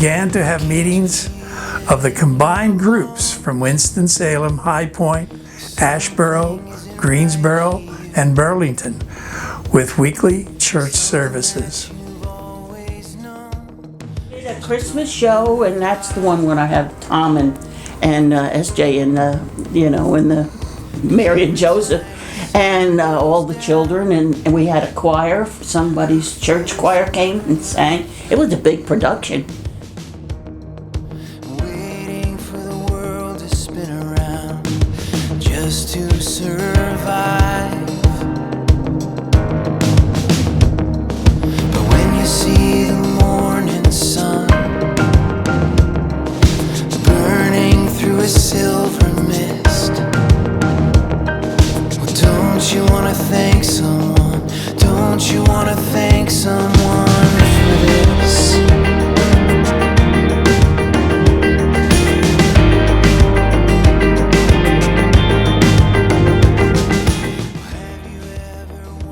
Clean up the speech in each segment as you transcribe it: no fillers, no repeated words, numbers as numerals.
began to have meetings of the combined groups from Winston-Salem, High Point, Asheboro, Greensboro, and Burlington, with weekly church services. Did a Christmas show, and that's the one when I have Tom and SJ and and Mary and Joseph and all the children, and we had a choir. Somebody's church choir came and sang. It was a big production. Waiting for the world to spin around just to survive. But when you see the morning sun burning through a silver mist, well, don't you want to thank someone? Don't you want to thank someone for this?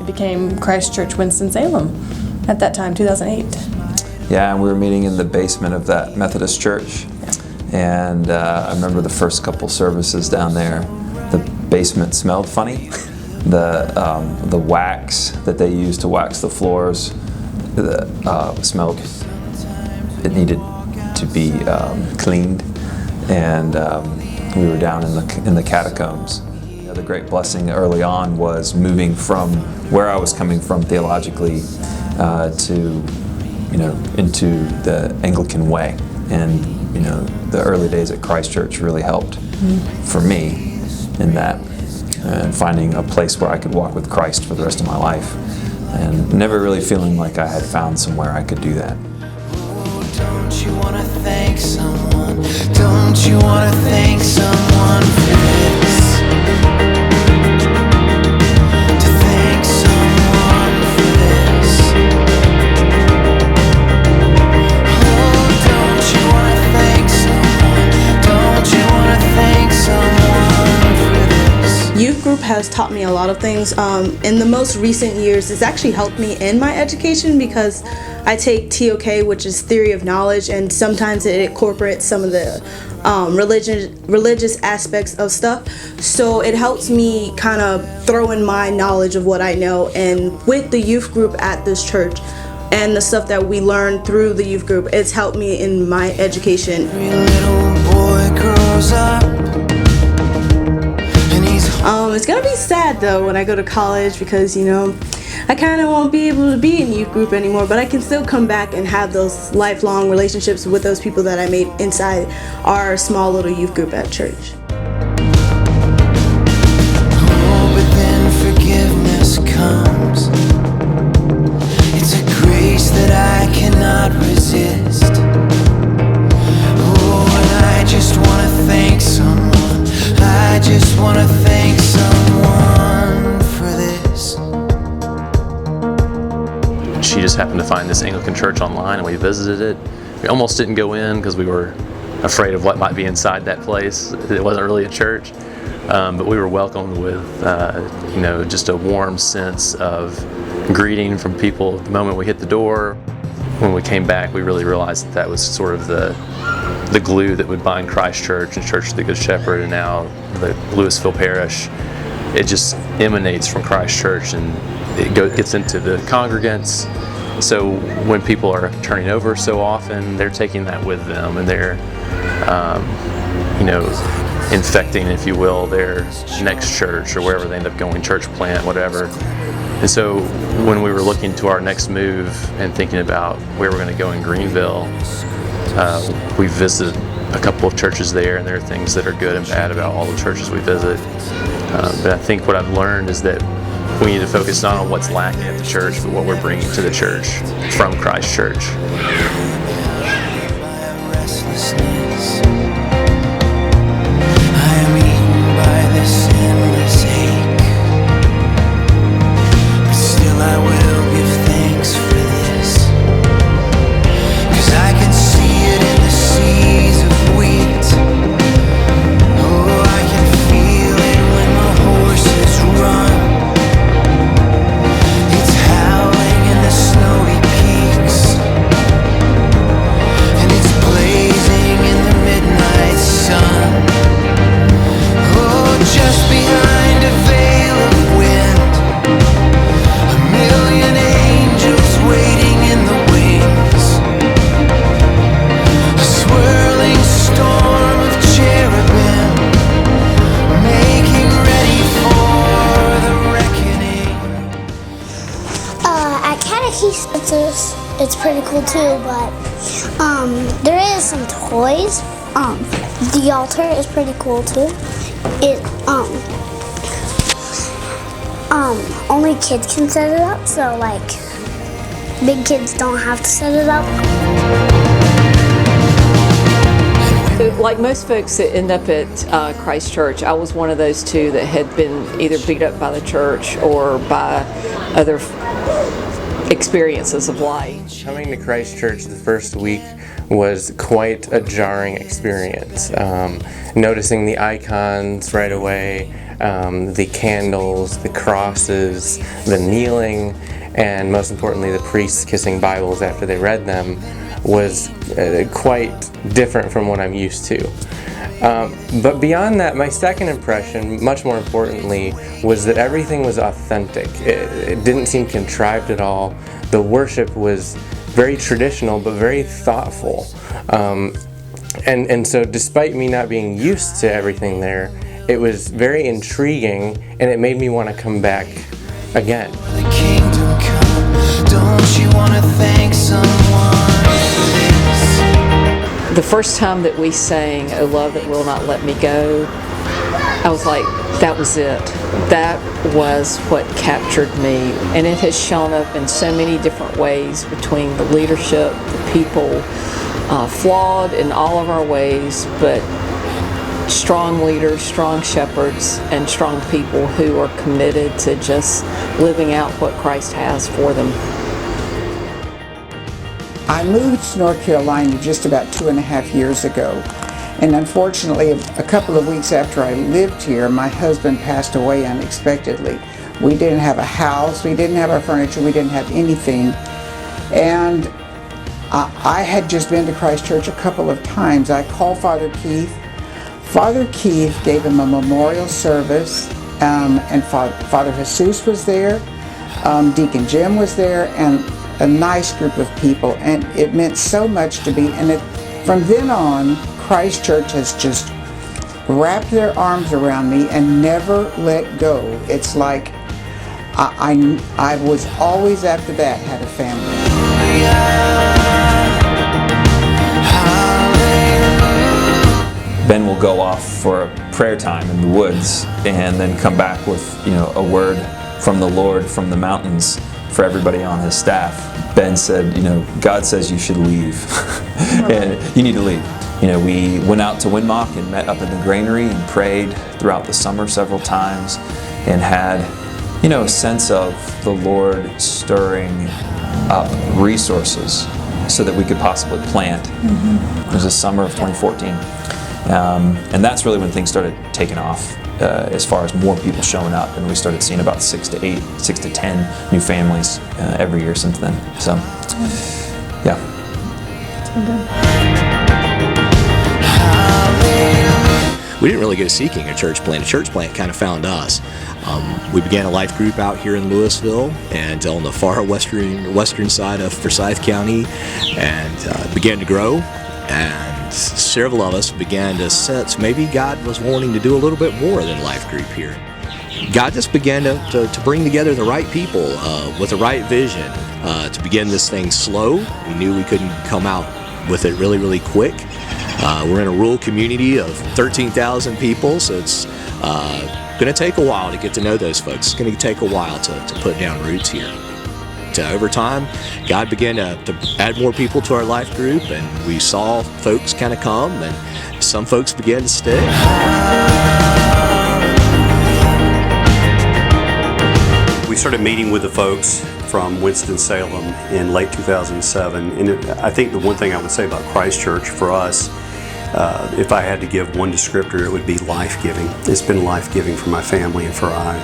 Became Christ Church Winston-Salem at that time, 2008. Yeah, and we were meeting in the basement of that Methodist church. Yeah. And I remember the first couple services down there, the basement smelled funny. The wax that they used to wax the floors smelled, it needed to be cleaned. And we were down in the catacombs. The great blessing early on was moving from where I was coming from theologically to, into the Anglican way. And, the early days at Christ Church really helped for me in that, and finding a place where I could walk with Christ for the rest of my life, and never really feeling like I had found somewhere I could do that. Oh, don't you want to thank someone? Don't you want to thank someone for this? To thank someone for this. Oh, don't you want to thank someone? Don't you want to thank someone for this? Youth group has taught me a lot of things. In the most recent years, it's actually helped me in my education because I take TOK, which is theory of knowledge, and sometimes it incorporates some of the religious aspects of stuff. So it helps me kind of throw in my knowledge of what I know. And with the youth group at this church and the stuff that we learn through the youth group, it's helped me in my education. Every little boy grows up. It's gonna be sad though when I go to college because I kind of won't be able to be in youth group anymore, but I can still come back and have those lifelong relationships with those people that I made inside our small little youth group at church. Oh, but then forgiveness comes. It's a grace that I cannot resist. Oh, and I just want to thank someone. I just want to thank someone for this. She just happened to find this Anglican church online, and we visited it. We almost didn't go in because we were afraid of what might be inside that place. It wasn't really a church, but we were welcomed with, just a warm sense of greeting from people the moment we hit the door. When we came back, we really realized that was sort of the glue that would bind Christ Church and Church of the Good Shepherd, and now the Louisville Parish. It just emanates from Christ Church, and it gets into the congregants. So when people are turning over so often, they're taking that with them, and they're, infecting, if you will, their next church or wherever they end up going, church plant, whatever. And so when we were looking to our next move and thinking about where we're going to go in Greenville, we visited a couple of churches there, and there are things that are good and bad about all the churches we visit. But I think what I've learned is that we need to focus not on what's lacking at the church, but what we're bringing to the church from Christ Church. It's piece. It's pretty cool too, but there is some toys. The altar is pretty cool too. It only kids can set it up, so like big kids don't have to set it up. Like most folks that end up at Christ Church, I was one of those two that had been either beat up by the church or by other experiences of life. Coming to Christ Church the first week was quite a jarring experience. Noticing the icons right away, the candles, the crosses, the kneeling, and most importantly the priests kissing Bibles after they read them was quite different from what I'm used to. But beyond that, my second impression, much more importantly, was that everything was authentic. It didn't seem contrived at all. The worship was very traditional but very thoughtful. And so despite me not being used to everything there, it was very intriguing and it made me want to come back again. The kingdom come, don't you want to thank someone for this? The first time that we sang "O Love That Will Not Let Me Go," I was like, that was it. That was what captured me, and it has shown up in so many different ways between the leadership, the people, flawed in all of our ways, but strong leaders, strong shepherds, and strong people who are committed to just living out what Christ has for them. I moved to North Carolina just about 2.5 years ago, and unfortunately a couple of weeks after I lived here, my husband passed away unexpectedly. We didn't have a house, we didn't have our furniture, we didn't have anything, and I had just been to Christ Church a couple of times. I called Father Keith. Father Keith gave him a memorial service, and Father Jesus was there, Deacon Jim was there, and a nice group of people, and it meant so much to me. And from then on, Christ Church has just wrapped their arms around me and never let go. It's like I was always after that had a family. Ben will go off for a prayer time in the woods and then come back with, a word from the Lord from the mountains for everybody on his staff. Ben said, God says you should leave and you need to leave. We went out to Winmock and met up in the granary and prayed throughout the summer several times and had, a sense of the Lord stirring up resources so that we could possibly plant. It was the summer of 2014. And that's really when things started taking off as far as more people showing up, and we started seeing about 6 to 10 new families every year since then. So, yeah. We didn't really go seeking a church plant. A church plant kind of found us. We began a life group out here in Louisville and on the far western side of Forsyth County, and began to grow. And several of us began to sense maybe God was wanting to do a little bit more than life group here. God just began to bring together the right people with the right vision to begin this thing slow. We knew we couldn't come out with it really, really quick. We're in a rural community of 13,000 people, so it's going to take a while to get to know those folks. It's going to take a while to put down roots here. Over time, God began to add more people to our life group, and we saw folks kind of come, and some folks began to stay. We started meeting with the folks from Winston-Salem in late 2007, and I think the one thing I would say about Christ Church for us, if I had to give one descriptor, it would be life-giving. It's been life-giving for my family and for I.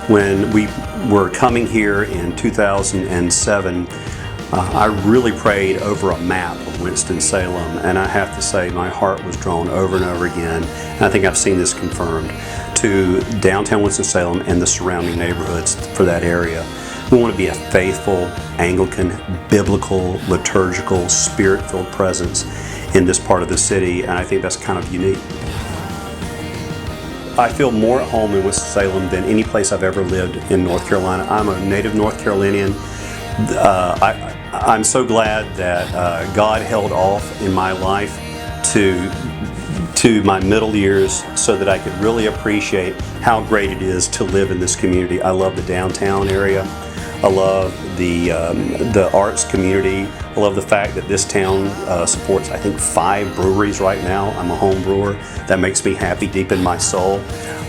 When we were coming here in 2007, I really prayed over a map of Winston-Salem, and I have to say my heart was drawn over and over again, and I think I've seen this confirmed, to downtown Winston-Salem and the surrounding neighborhoods for that area. We want to be a faithful, Anglican, biblical, liturgical, spirit-filled presence in this part of the city, and I think that's kind of unique. I feel more at home in Winston-Salem than any place I've ever lived in North Carolina. I'm a native North Carolinian. I'm so glad that God held off in my life to my middle years so that I could really appreciate how great it is to live in this community. I love the downtown area. I love the arts community. I love the fact that this town supports, I think, 5 breweries right now. I'm a home brewer. That makes me happy deep in my soul.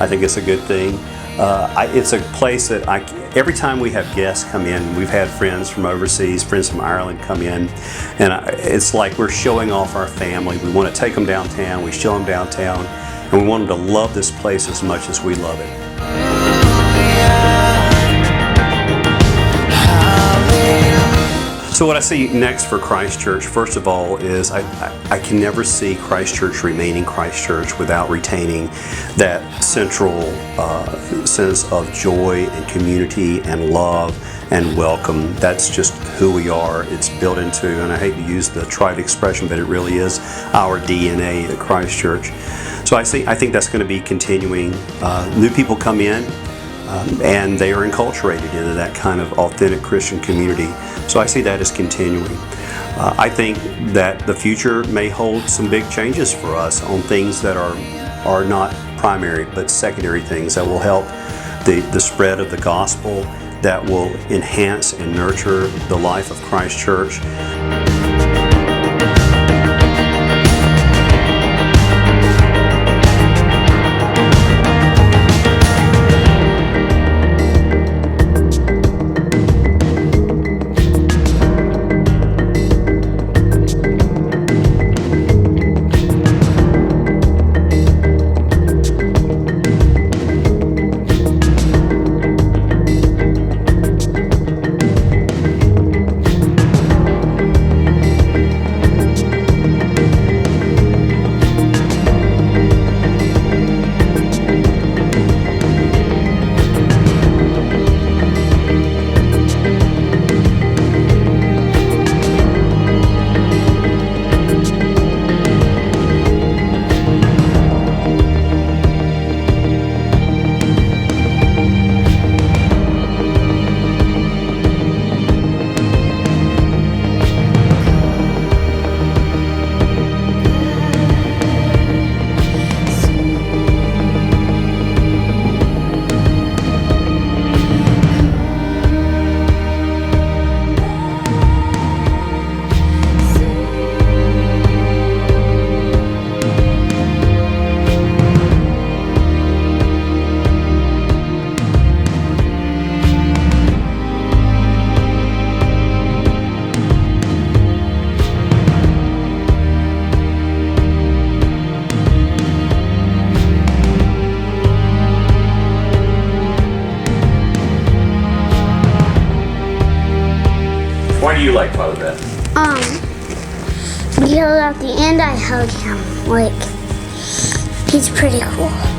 I think it's a good thing. It's a place that every time we have guests come in, we've had friends from overseas, friends from Ireland come in, and it's like we're showing off our family. We want to take them downtown, we show them downtown, and we want them to love this place as much as we love it. So what I see next for Christ Church, first of all, is I can never see Christ Church remaining Christ Church without retaining that central sense of joy and community and love and welcome. That's just who we are. It's built into, and I hate to use the trite expression, but it really is our DNA at Christ Church. So I think that's going to be continuing. New people come in, and they are enculturated into that kind of authentic Christian community. So I see that as continuing. I think that the future may hold some big changes for us on things that are not primary but secondary things that will help the spread of the gospel, that will enhance and nurture the life of Christ Church. Why do you like Father Ben? Because at the end I hug him. Like, he's pretty cool.